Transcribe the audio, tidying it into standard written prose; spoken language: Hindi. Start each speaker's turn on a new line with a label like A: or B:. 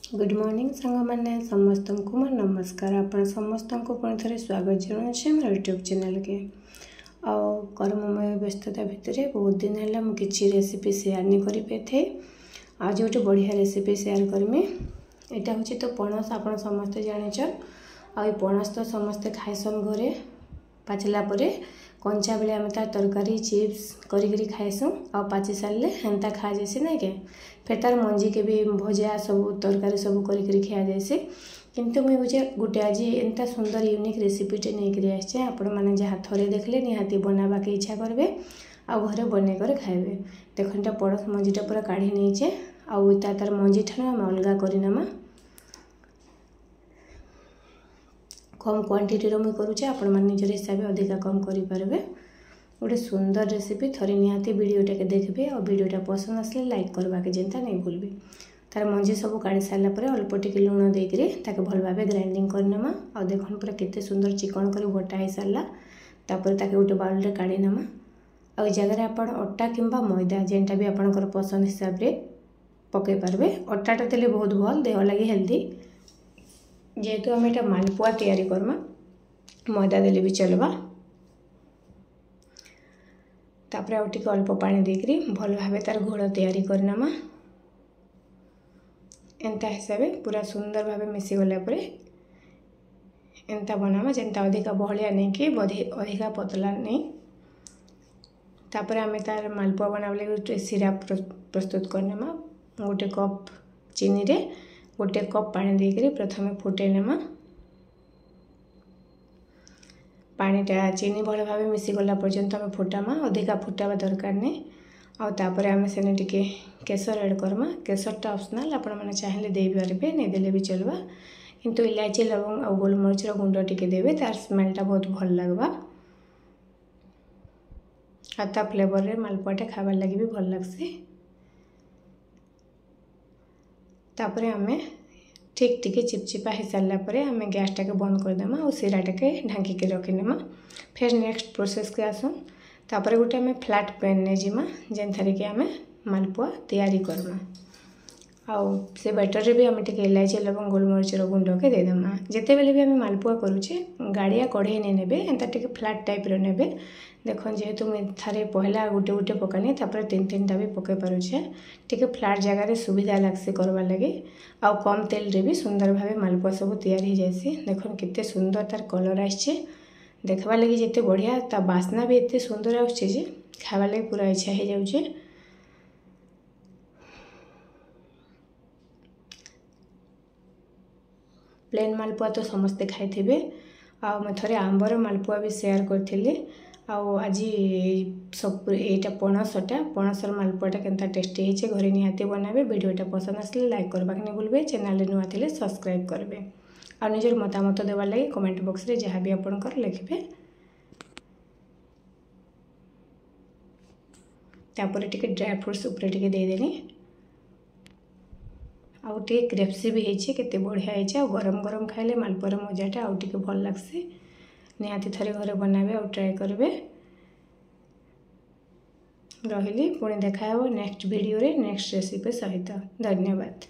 A: गुड मॉर्निंग सांग मैंने समस्त को मोर नमस्कार। आपण समस्त को पुणी थे स्वागत जनाऊे मोर यूट्यूब चैनल के। कर्ममय व्यस्तता भितर बहुत दिन है मुझे रेसिपी सेयार नहीं कर पाई थे। आज गोटे बढ़िया रेसिपी सेयार करमी। यहाँ हूँ तो पणस आप समस्ते जान आ पणस तो समस्ते खाइसन घरे पाचिला कंचा बेले आम तार तरकारी चिप्स करी खाइसुँ आ पाची सारे हेन्ता खा जासी ना के फिर तार मंजी के भी भजा सब तरकारी सब करी खिया जासी। किंतु मुझे बुझे गोटे आज एंता सुंदर यूनिक रेसिपीटे नहीं आसे आपण मैंने जहाँ थोड़े देखले निहाती बनावा के इच्छा करेंगे आ घरे बनकर खाइबे। देखा पड़स मंजीटा पूरा काढ़ी नहींचे आउ तार मंजी ठाण आम अलग करनेमा कम क्वांटिटी मुझे करुचे आपण मैंने निजर हिसाब से अधिका कम करेंगे। गोटे सुंदर रेसिपी थोड़ी निहाती वीडियोटा के देखबे और वीडियोटा पसंद आसले लाइक करवा के जेनता नहीं भूलबे। तार मंजी सब काढ़ी सारापर अल्प टिके लुण देकर भल भाव ग्राइंडिंग करनेमा आ देखन पूरा केते सुंदर चिकन कर बटा हो सारा तापर गोटे बाउल रे काढ़ी नेमा आ जगह आपण अटा किंबा मैदा जेनटा भी आपणकर पसंद हिसाब से पकई पारबे। अटाटा देले बहुत भल देह लगी हेल्दी जेहेतु आम एटा मालपुआ तैयारी करमा मैदा देले भी चलबा। तापर आउ टिके अल्प पानी देकरी भल भाव तार घोल तैयारी करनेमा एंता हिसाब पूरा सुंदर भाव मिसी गला परे एंता बनामा जेनता अधिका बहलिया नहीं कि अधिका पतला नहीं। तापर आम तार मालपुआ बनाबले गोटे सिरा प्रस्तुत करनेमा गोटे कप चीनी रे गोटे कप पानी देकर प्रथम फुटे नेमा पानीटा चीनी भल भाव मिसी गला पर्यंत आम फुटामा अधिका फुटावा दरकार नहीं। आउे आम सेने टिके केसर ऐड करमा। केसरटा ऑप्शनल आपण मैंने चाहिए दे पारे नहीं देले भी चलवा किंतु इलायची लवंग और गोलमरीच गुंड टिके देवे तार स्मेलटा बहुत भल लगवा ता फ्लेवर रे मालपुआटा खाबार लगी भी भल लगसी। तापर आम ठीक टिके चिपचिपा हो सारापर आम गैसटा के बंद करदेमा और सिराटा के ढांकी के रखीनेमा। फिर नेक्स्ट प्रोसेस के आसुँ तापर गोटे आम फ्लैट पैन ने जिमा जेन थारे कि आम मालपुआ तैयारी करमा आउ से बैटर रे भी आम टिके इलायची लवंग गोलमरीच गुंड के देदेमा। जिते बेले भी आम मालपुआ करुचे गाड़िया कढ़ई नहीं नेबे एंता टिके फ्लैट टाइप रो नेबे। देखो जेहेतु मुझे थारे पहला गोटे गोटे पकानी तापर तीन तीन टा भी पकई पारुछे टिके फ्लैट जगह सुविधा लागसी करवा लगे आउ कम तेल रे भी सुंदर भाव मालपुआ सब तैयारी हो जासी। देखो केते सुंदर तार कलर आछे देखवा लगी जिते बढ़िया ता बास्ना भी एते सुंदर आछे जे खावा लगी पूरा इच्छा हो जाउछे। प्लेन मालपुआ तो समस्ते खाई आ थे आंबर मालपुआ भी शेयर करी आज सब यहाँ पणसर मालपुआटा केनता टेस्टी है घरे निहाती बनाबे। वीडियोटा पसंद आसले लाइक करवा नहीं भूलबे। चैनल नुआ थे सब्सक्राइब करेंगे और निजर मतामत देवार लगे कमेंट बॉक्स रे जहाँ भी आपणकर लिखबे। तापर टिके ड्राई फ्रूट्स ऊपर टिके देदेनी आउ टिके क्रेप्सी भी होइछे केते बढ़िया होइछे। और गरम गरम खाइले मालपुआर मजाटा आउ टिके भल लागसी। निहाती थरे घरे बनाबे और ट्राई करबे। रहिली पुणी देखा नेक्स्ट वीडियो रे नेक्स्ट रेसिपी सहित। धन्यवाद।